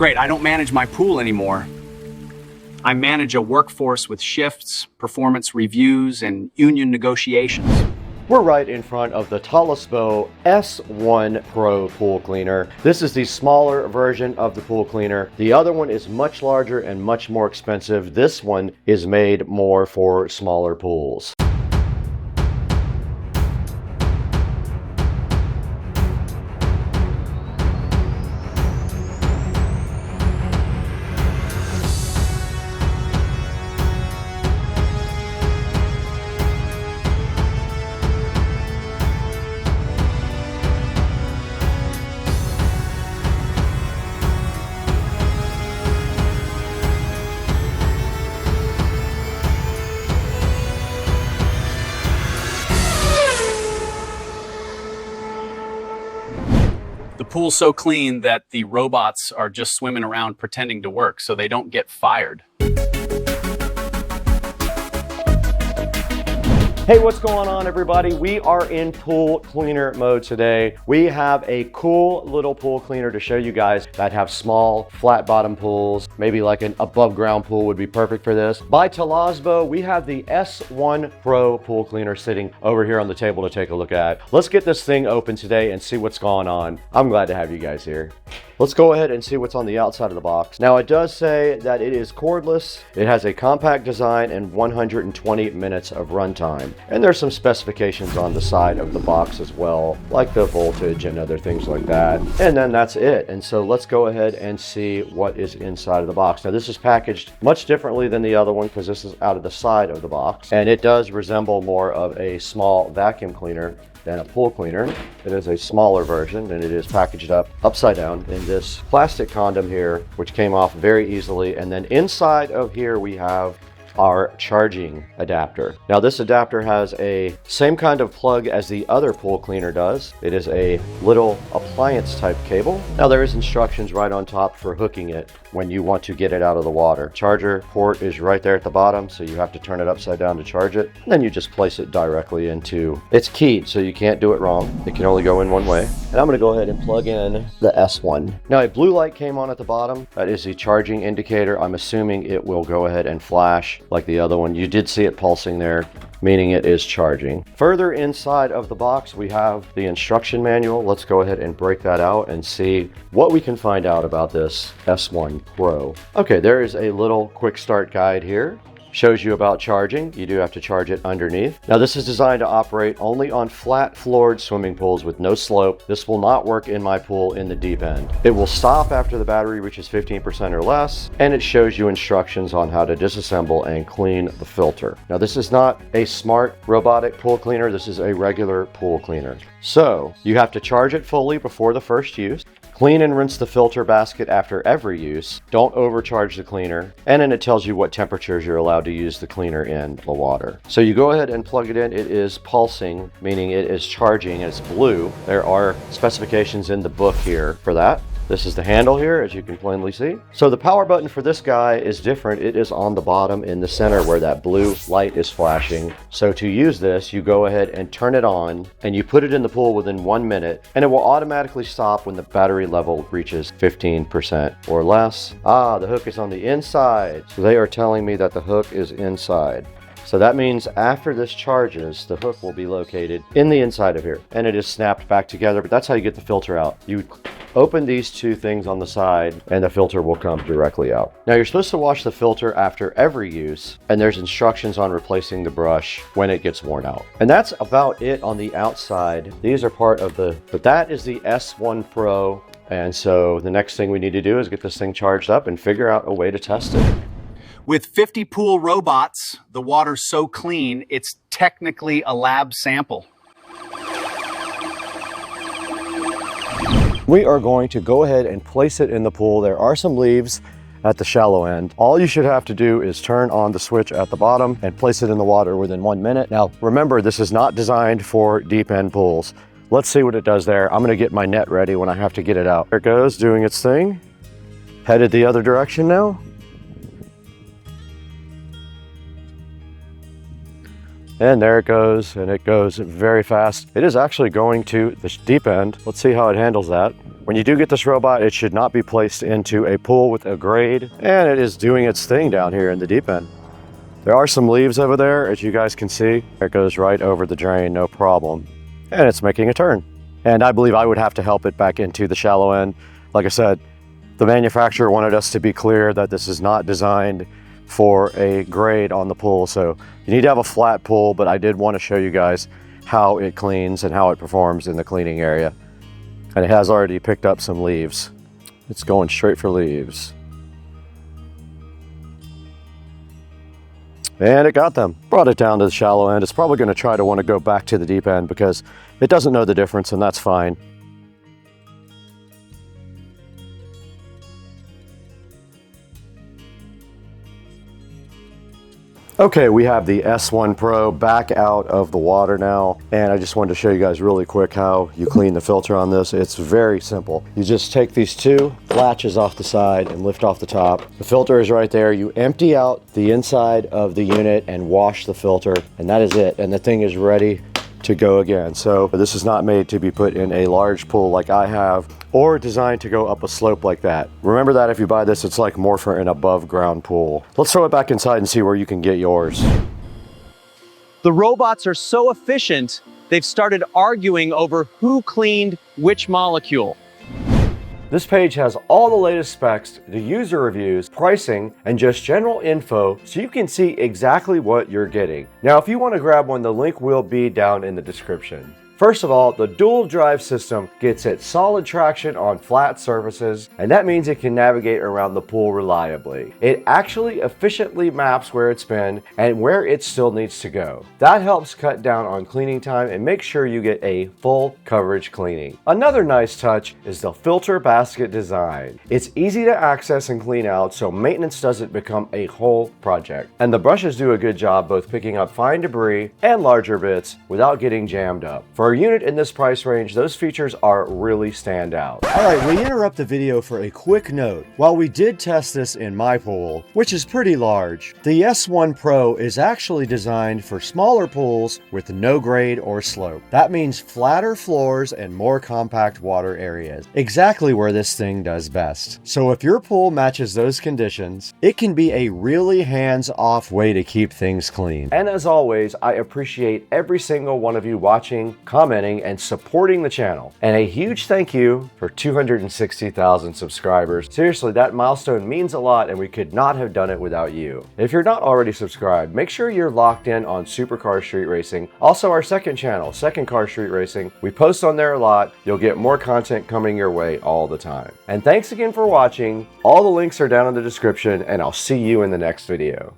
Great, I don't manage my pool anymore. I manage a workforce with shifts, performance reviews, and union negotiations. We're right in front of the Talosbo S1 Pro pool cleaner. This is the smaller version of the pool cleaner. The other one is much larger and much more expensive. This one is made more for smaller pools. The pool's so clean that the robots are just swimming around pretending to work so they don't get fired. Hey, what's going on, everybody? We are in pool cleaner mode today. We have a cool little pool cleaner to show you guys that have small flat bottom pools. Maybe like an above ground pool would be perfect for this. By Talosbo, we have the S1 Pro pool cleaner sitting over here on the table to take a look at. Let's get this thing open today and see what's going on. I'm glad to have you guys here. Let's go ahead and see what's on the outside of the box. Now, it does say that it is cordless. It has a compact design and 120 minutes of runtime. And there's some specifications on the side of the box as well, like the voltage and other things like that. And then that's it. And so let's go ahead and see what is inside of the box. Now, this is packaged much differently than the other one because this is out of the side of the box. And it does resemble more of a small vacuum cleaner than a pool cleaner. It is a smaller version, and it is packaged up upside down in this plastic condom here, which came off very easily. And then inside of here we have our charging adapter. Now, this adapter has a same kind of plug as the other pool cleaner does. It is a little appliance type cable. Now, there is instructions right on top for hooking it when you want to get it out of the water. Charger port is right there at the bottom, so you have to turn it upside down to charge it. And then you just place it directly into, it's keyed, so you can't do it wrong. It can only go in one way. And I'm gonna go ahead and plug in the S1. Now, a blue light came on at the bottom. That is the charging indicator. I'm assuming it will go ahead and flash like the other one. You did see it pulsing there, meaning it is charging. Further inside of the box, we have the instruction manual. Let's go ahead and break that out and see what we can find out about this S1 Pro. Okay, there is a little quick start guide here. Shows you about charging. You do have to charge it underneath. Now, this is designed to operate only on flat floored swimming pools with no slope. This will not work in my pool in the deep end. It will stop after the battery reaches 15% or less, and it shows you instructions on how to disassemble and clean the filter. Now, this is not a smart robotic pool cleaner. This is a regular pool cleaner. So you have to charge it fully before the first use. Clean and rinse the filter basket after every use. Don't overcharge the cleaner. And then it tells you what temperatures you're allowed to use the cleaner in the water. So you go ahead and plug it in. It is pulsing, meaning it is charging. It's blue. There are specifications in the book here for that. This is the handle here, as you can plainly see. So the power button for this guy is different. It is on the bottom in the center where that blue light is flashing. So to use this, you go ahead and turn it on, and you put it in the pool within 1 minute, and it will automatically stop when the battery level reaches 15% or less. Ah, the hook is on the inside. So they are telling me that the hook is inside. So that means after this charges, the hook will be located in the inside of here, and it is snapped back together, but that's how you get the filter out. You open these two things on the side, and the filter will come directly out. Now, you're supposed to wash the filter after every use, and there's instructions on replacing the brush when it gets worn out. And that's about it on the outside. These are part of but that is the S1 Pro. And so the next thing we need to do is get this thing charged up and figure out a way to test it. With 50 pool robots, the water's so clean, it's technically a lab sample. We are going to go ahead and place it in the pool. There are some leaves at the shallow end. All you should have to do is turn on the switch at the bottom and place it in the water within 1 minute. Now, remember, this is not designed for deep end pools. Let's see what it does there. I'm gonna get my net ready when I have to get it out. There it goes, doing its thing. Headed the other direction now. And there it goes, and it goes very fast. It is actually going to the deep end. Let's see how it handles that. When you do get this robot, it should not be placed into a pool with a grade, and it is doing its thing down here in the deep end. There are some leaves over there, as you guys can see. It goes right over the drain, no problem. And it's making a turn. And I believe I would have to help it back into the shallow end. Like I said, the manufacturer wanted us to be clear that this is not designed for a grade on the pool. So you need to have a flat pool, but I did want to show you guys how it cleans and how it performs in the cleaning area. And it has already picked up some leaves. It's going straight for leaves. And it got them. Brought it down to the shallow end. It's probably going to try to want to go back to the deep end because it doesn't know the difference, and that's fine. Okay, we have the S1 Pro back out of the water now, and I just wanted to show you guys really quick how you clean the filter on this. It's very simple. You just take these two latches off the side and lift off the top. The filter is right there. You empty out the inside of the unit and wash the filter, and that is it. And the thing is ready to go again. So this is not made to be put in a large pool like I have, or designed to go up a slope like that. Remember that if you buy this, it's like more for an above ground pool. Let's throw it back inside and see where you can get yours. The robots are so efficient, they've started arguing over who cleaned which molecule. This page has all the latest specs, the user reviews, pricing, and just general info so you can see exactly what you're getting. Now, if you want to grab one, the link will be down in the description. First of all, the dual drive system gets it solid traction on flat surfaces, and that means it can navigate around the pool reliably. It actually efficiently maps where it's been and where it still needs to go. That helps cut down on cleaning time and make sure you get a full coverage cleaning. Another nice touch is the filter basket design. It's easy to access and clean out, so maintenance doesn't become a whole project. And the brushes do a good job both picking up fine debris and larger bits without getting jammed up. For a unit in this price range, those features are really stand out. Alright, we interrupt the video for a quick note. While we did test this in my pool, which is pretty large, the S1 Pro is actually designed for smaller pools with no grade or slope. That means flatter floors and more compact water areas. Exactly where this thing does best. So if your pool matches those conditions, it can be a really hands-off way to keep things clean. And as always, I appreciate every single one of you watching, commenting, and supporting the channel. And a huge thank you for 260,000 subscribers. Seriously, that milestone means a lot, and we could not have done it without you. If you're not already subscribed, make sure you're locked in on Supercar Street Racing. Also, our second channel, Secondcar Street Racing. We post on there a lot. You'll get more content coming your way all the time. And thanks again for watching. All the links are down in the description, and I'll see you in the next video.